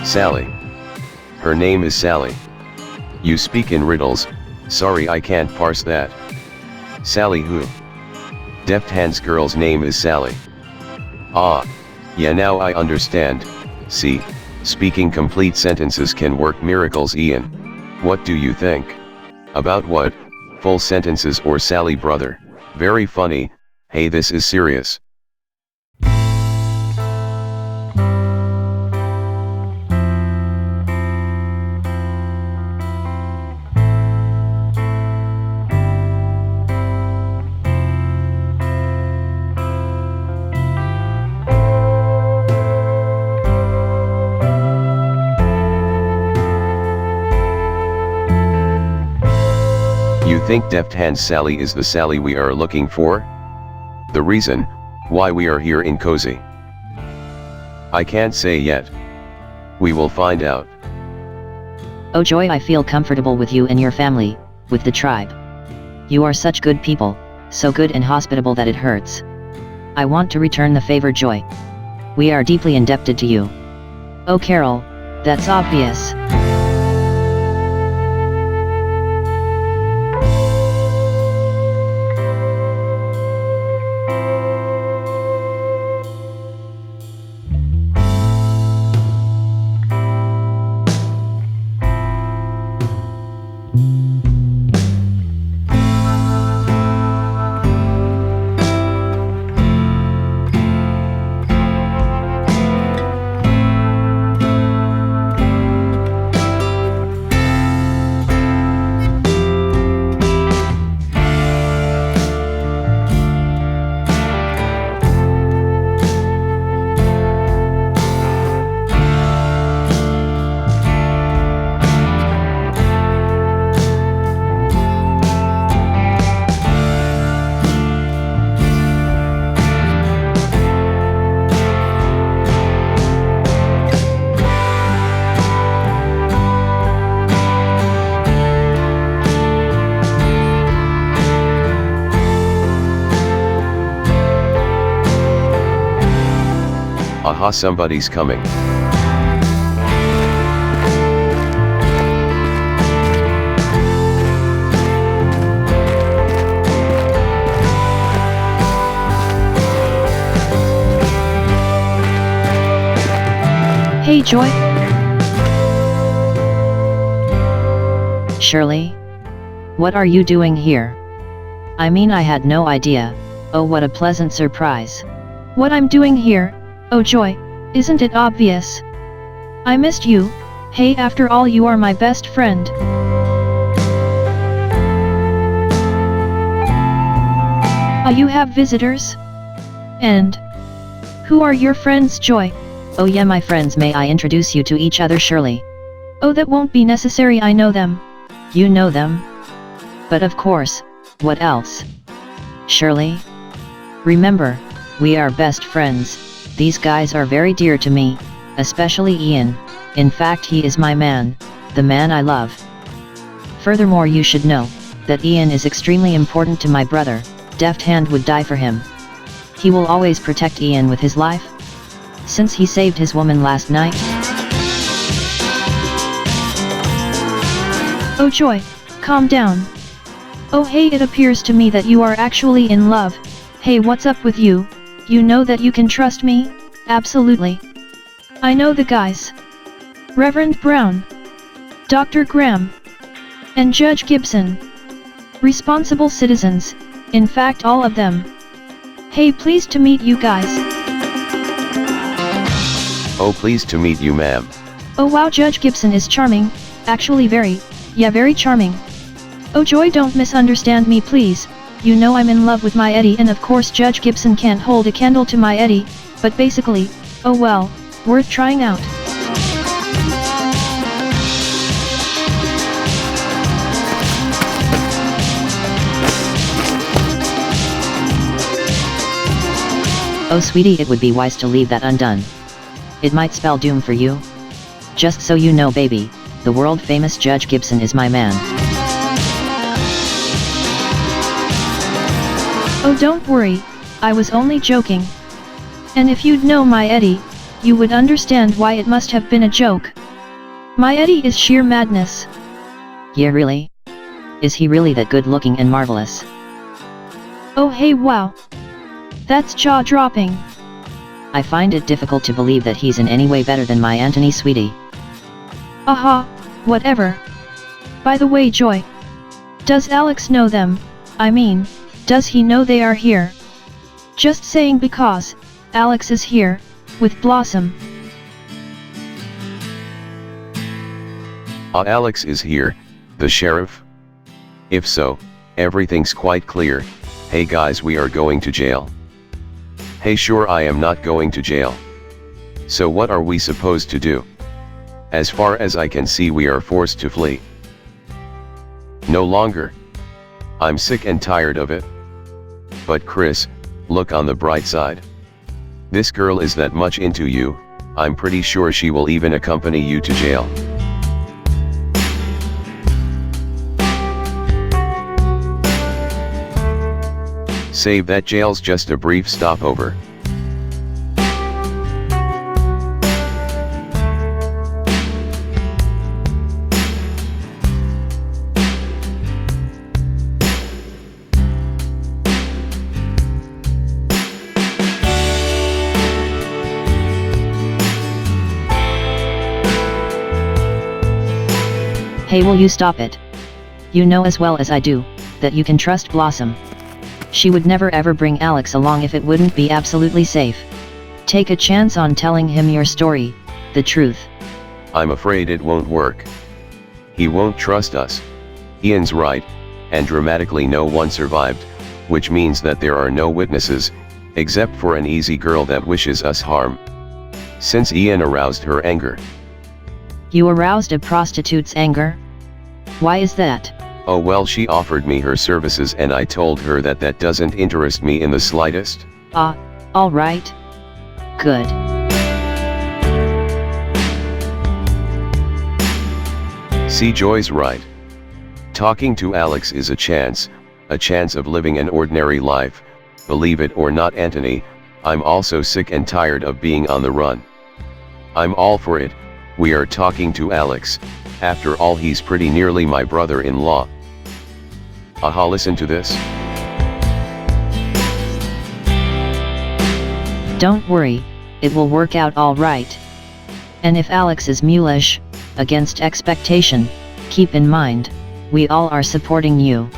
Sally. Her name is Sally. You speak in riddles, sorry I can't parse that. Sally who? Deft Hand's girl's name is Sally. Ah. Yeah, now I understand. See, speaking complete sentences can work miracles, Ian. What do you think? About what? Full sentences or Sally brother? Very funny. Hey, this is serious. You think Deft Hand Sally is the Sally we are looking for? The reason why we are here in Cozy? I can't say yet. We will find out. Oh Joy, I feel comfortable with you and your family, with the tribe. You are such good people, so good and hospitable that it hurts. I want to return the favor, Joy. We are deeply indebted to you. Oh Carol, that's obvious. Aha, somebody's coming. Hey Joy. Shirley? What are you doing here? I mean, I had no idea. Oh, what a pleasant surprise. What I'm doing here? Oh Joy, isn't it obvious? I missed you. Hey, after all you are my best friend. You have visitors? And who are your friends, Joy? Oh yeah, my friends, may I introduce you to each other, Shirley? Oh, that won't be necessary, I know them. You know them? But of course, what else? Shirley? Remember, we are best friends. These guys are very dear to me, especially Ian. In fact, he is my man, the man I love. Furthermore, you should know that Ian is extremely important to my brother. Deft Hand would die for him. He will always protect Ian with his life, since he saved his woman last night. Oh Joy, calm down. Oh hey, it appears to me that you are actually in love. Hey, what's up with you? You know that you can trust me? Absolutely. I know the guys. Reverend Brown, Dr. Graham, and Judge Gibson. Responsible citizens, in fact all of them. Hey, pleased to meet you guys. Oh, pleased to meet you, ma'am. Oh wow, Judge Gibson is charming, actually very charming. Oh Joy, don't misunderstand me please. You know I'm in love with my Eddie, and of course Judge Gibson can't hold a candle to my Eddie, but basically, oh well, worth trying out. Oh sweetie, it would be wise to leave that undone. It might spell doom for you. Just so you know, baby, the world famous Judge Gibson is my man. Oh don't worry, I was only joking. And if you'd know my Eddie, you would understand why it must have been a joke. My Eddie is sheer madness. Yeah, really? Is he really that good looking and marvelous? Oh hey, wow. That's jaw-dropping. I find it difficult to believe that he's in any way better than my Anthony sweetie. Aha, whatever. By the way, Joy. Does Alex know them? I mean, does he know they are here? Just saying because Alex is here with Blossom. Alex is here, the sheriff? If so, everything's quite clear. Hey guys, we are going to jail. Hey, sure, I am not going to jail. So what are we supposed to do? As far as I can see, we are forced to flee. No longer. I'm sick and tired of it. But Chris, look on the bright side. This girl is that much into you, I'm pretty sure she will even accompany you to jail. Save that, jail's just a brief stopover. Hey, will you stop it? You know as well as I do, that you can trust Blossom. She would never ever bring Alex along if it wouldn't be absolutely safe. Take a chance on telling him your story, the truth. I'm afraid it won't work. He won't trust us. Ian's right, and dramatically no one survived, which means that there are no witnesses, except for an easy girl that wishes us harm. Since Ian aroused her anger. You aroused a prostitute's anger? Why is that? Oh well, she offered me her services and I told her that that doesn't interest me in the slightest. Alright. Good. See, Joy's right. Talking to Alex is a chance of living an ordinary life. Believe it or not, Anthony, I'm also sick and tired of being on the run. I'm all for it. We are talking to Alex. After all, he's pretty nearly my brother-in-law. Aha, listen to this. Don't worry, it will work out all right. And if Alex is mulish, against expectation, keep in mind, we all are supporting you.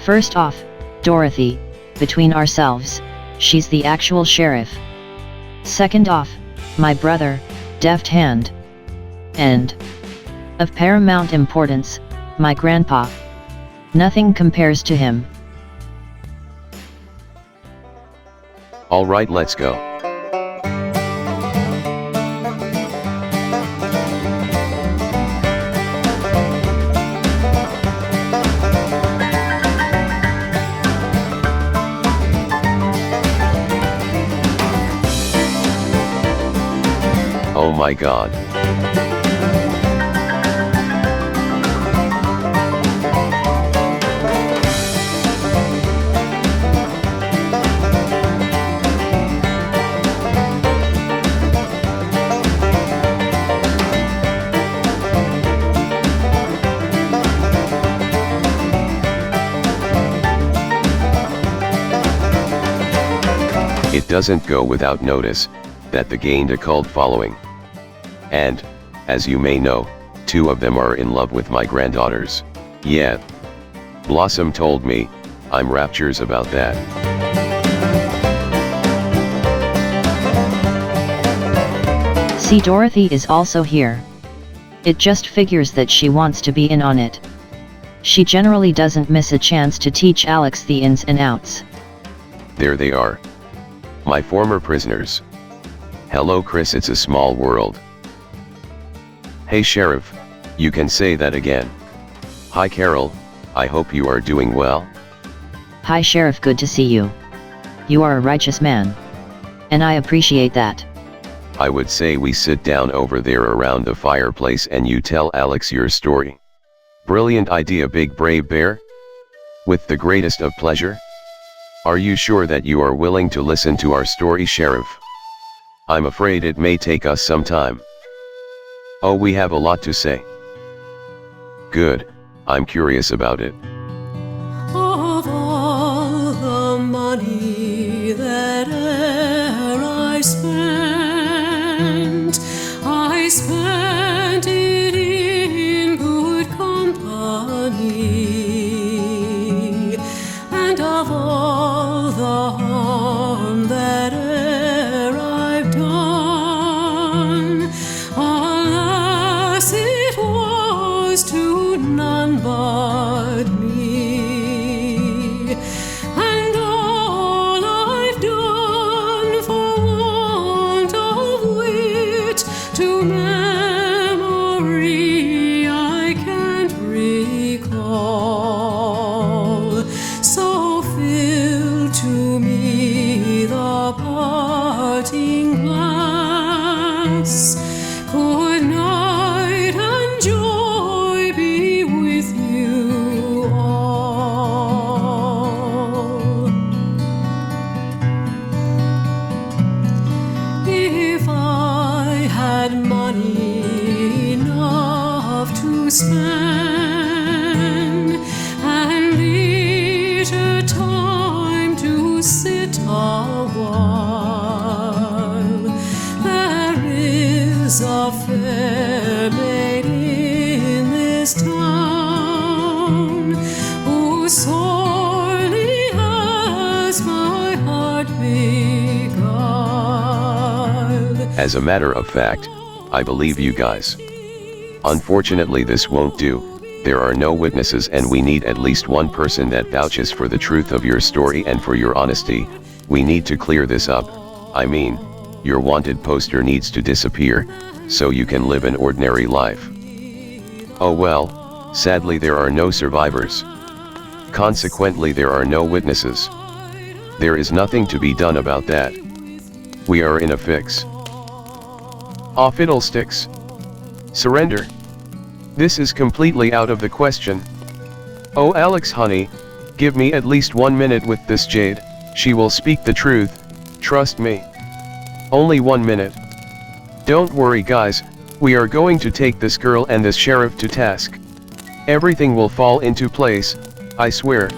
First off, Dorothy, between ourselves, she's the actual sheriff. Second off, my brother, Deft Hand. And, of paramount importance, my grandpa. Nothing compares to him. Alright, let's go. Oh my God. It doesn't go without notice that they gained a cult following. And, as you may know, 2 of them are in love with my granddaughters. Yeah. Blossom told me, I'm raptures about that. See, Dorothy is also here. It just figures that she wants to be in on it. She generally doesn't miss a chance to teach Alex the ins and outs. There they are. My former prisoners. Hello Chris, it's a small world. Hey Sheriff, you can say that again. Hi Carol, I hope you are doing well. Hi Sheriff, good to see you. You are a righteous man. And I appreciate that. I would say we sit down over there around the fireplace and you tell Alex your story. Brilliant idea, Big Brave Bear. With the greatest of pleasure. Are you sure that you are willing to listen to our story, Sheriff? I'm afraid it may take us some time. Oh, we have a lot to say. Good, I'm curious about it. Of all the money that e'er I spent it in good company, and of all the harm that e'er I've done, alas, it was to none but me, and all I've done for want of wit to memory I can't recall. So fill to me the parting glass. Good night and joy be with you all. If I had money enough to spend, and leisure time to sit a while, there is a fair maid in this town who sorely has my heart beguiled. As a matter of fact, I believe you guys. Unfortunately, this won't do. There are no witnesses, and we need at least one person that vouches for the truth of your story and for your honesty. We need to clear this up. I mean, your wanted poster needs to disappear, so you can live an ordinary life. Oh well, sadly there are no survivors. Consequently, there are no witnesses. There is nothing to be done about that. We are in a fix. Aw, fiddlesticks. Surrender. This is completely out of the question. Oh Alex honey, give me at least 1 minute with this jade, she will speak the truth, trust me. Only 1 minute. Don't worry guys, we are going to take this girl and this sheriff to task. Everything will fall into place, I swear.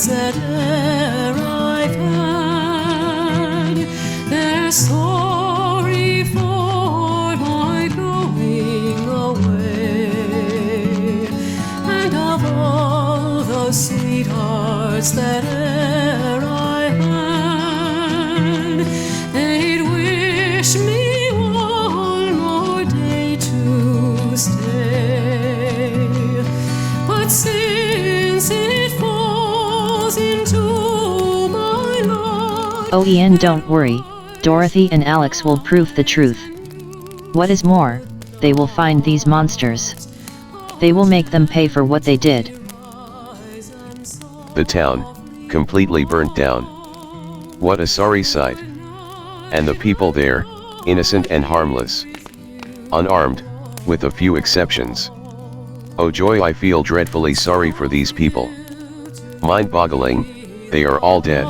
That e'er I've had, they're sorry for my going away, and of all the sweethearts that e'er I had, they'd wish me one more day to stay, but since it falls into my life. Oh Ian, don't worry, Dorothy and Alex will prove the truth. What is more, they will find these monsters. They will make them pay for what they did. The town, completely burnt down. What a sorry sight. And the people there, innocent and harmless. Unarmed, with a few exceptions. Oh joy, I feel dreadfully sorry for these people. Mind-boggling, they are all dead.